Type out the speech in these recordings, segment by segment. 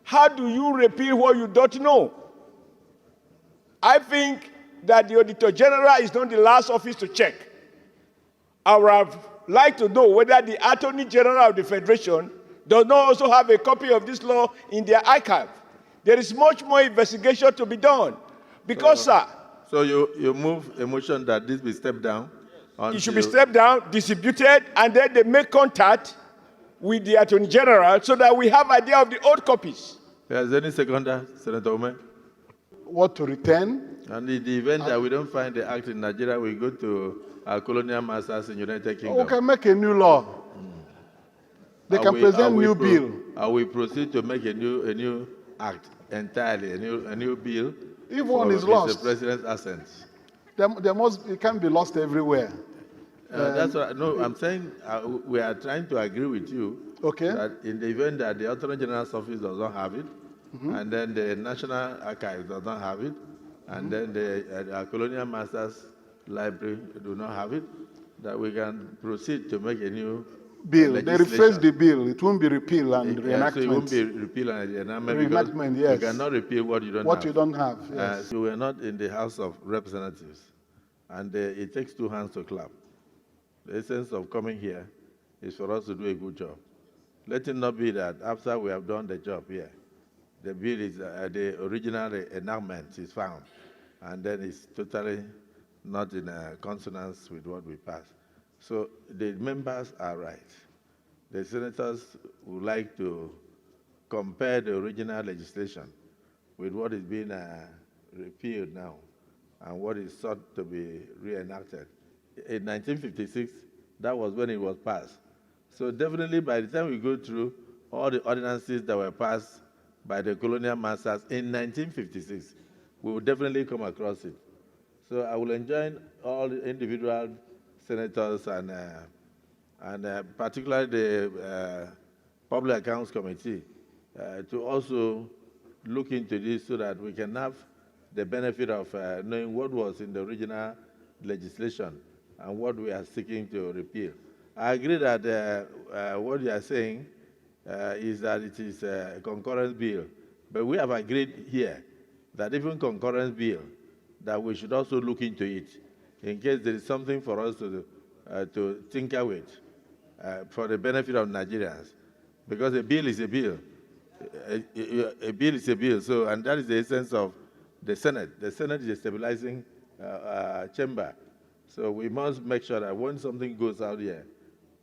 How do you repeal what you don't know? I think that the Auditor General is not the last office to check. I would have liked to know whether the Attorney General of the Federation does not also have a copy of this law in their archive. There is much more investigation to be done. Because, sir, So you move a motion that this be stepped down? it should be stepped down, distributed, and then they make contact with the Attorney General so that we have idea of the old copies. Is there any seconder, Senator Ume? What to return? And in the event that we don't find the act in Nigeria, we go to our colonial masters in United Kingdom. We can make a new law. They can present new bill. We proceed to make a new act entirely, a new bill. If one is lost, the president's assent. It can't be lost everywhere. That's what. No, I'm saying we are trying to agree with you. Okay. That in the event that the Attorney General's office does not have it, and then the National Archives does not have it, and then the Colonial Masters Library do not have it, that we can proceed to make a new bill. They rephrase the bill. It won't be repeal and reenactment. So it won't be repeal and reenactment. Yes. You cannot repeal what you don't have. What you don't have, yes. So we're not in the House of Representatives, and it takes two hands to clap. The essence of coming here is for us to do a good job. Let it not be that after we have done the job here, the bill is, the original enactment is found, and then it's totally not in consonance with what we pass. So the members are right. The senators would like to compare the original legislation with what is being repealed now and what is sought to be reenacted. In 1956, that was when it was passed. So definitely by the time we go through all the ordinances that were passed by the colonial masters in 1956, we will definitely come across it. So I will enjoin all the individual senators and particularly the Public Accounts Committee to also look into this so that we can have the benefit of knowing what was in the original legislation and what we are seeking to repeal. I agree that what you are saying is that it is a concurrent bill, but we have agreed here that even concurrent bill, that we should also look into it in case there is something for us to tinker with for the benefit of Nigerians, because a bill is a bill. A bill is a bill, so, and that is the essence of the Senate. The Senate is a stabilizing chamber. So we must make sure that when something goes out here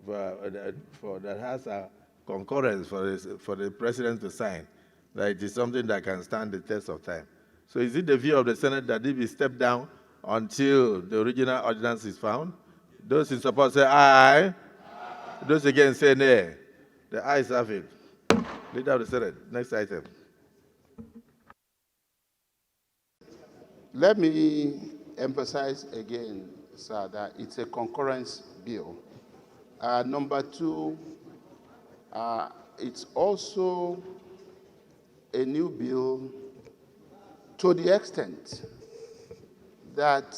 that has a concurrence for the president to sign, that it is something that can stand the test of time. So is it the view of the Senate that it be stepped down until the original ordinance is found? Those in support say aye. Those against say nay. The ayes have it. Leader of the Senate, next item. Let me emphasize again, sir, that it's a concurrence bill. Number two, it's also a new bill to the extent that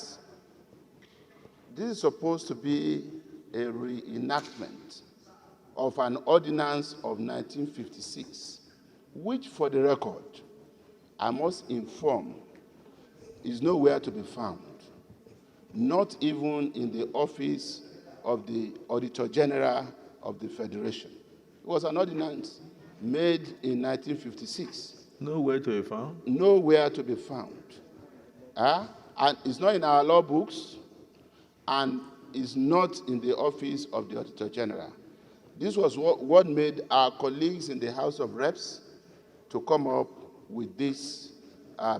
this is supposed to be a reenactment of an ordinance of 1956, which, for the record, I must inform, is nowhere to be found, not even in the office of the Auditor General of the Federation. It was an ordinance made in 1956. Nowhere to be found? Nowhere to be found. And it's not in our law books, and is not in the office of the Auditor General. This was what made our colleagues in the House of Reps to come up with this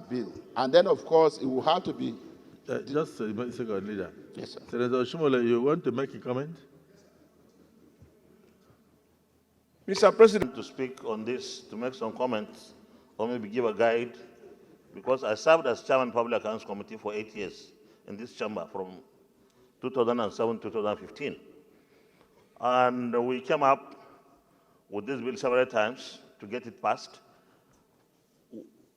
bill. And then, of course, it will have to be... Just a second, Leader. Yes, sir. Senator Shumole, you want to make a comment? Mr. President, to speak on this, to make some comments, or maybe give a guide, because I served as Chairman Public Accounts Committee for 8 years in this chamber from 2007 to 2015. And we came up with this bill several times to get it passed.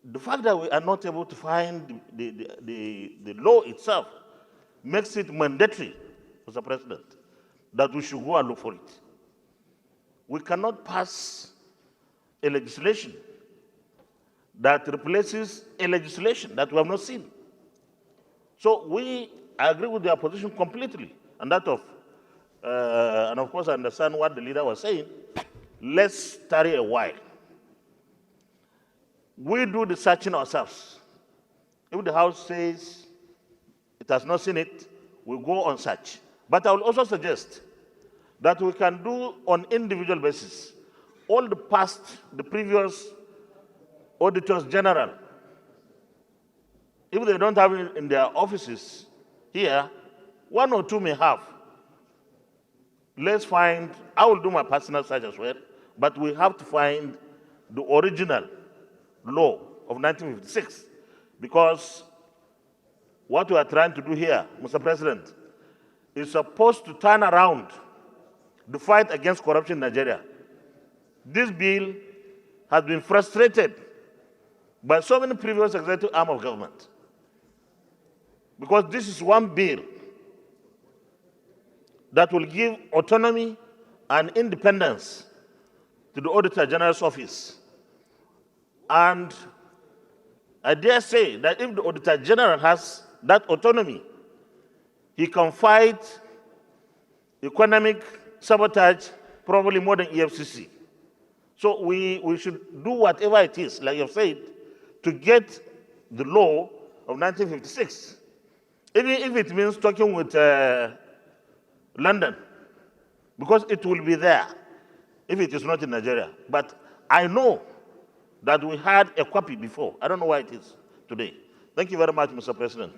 The fact that we are not able to find the law itself makes it mandatory, Mr. President, that we should go and look for it. We cannot pass a legislation that replaces a legislation that we have not seen. So I agree with their position completely, and that and of course I understand what the leader was saying. Let's tarry a while. We do the searching ourselves. If the House says it has not seen it, we go on search. But I will also suggest that we can do on individual basis. All the previous auditors general, if they don't have it in their offices here, one or two may have. Let's find, I will do my personal search as well, but we have to find the original law of 1956, because what we are trying to do here, Mr. President, is supposed to turn around the fight against corruption in Nigeria. This bill has been frustrated by so many previous executive arm of government, because this is one bill that will give autonomy and independence to the Auditor General's office. And I dare say that if the Auditor General has that autonomy, he can fight economic sabotage probably more than EFCC. So we should do whatever it is, like you've said, to get the law of 1956. Even if it means talking with London, because it will be there if it is not in Nigeria. But I know that we had a copy before. I don't know why it is today. Thank you very much, Mr. President.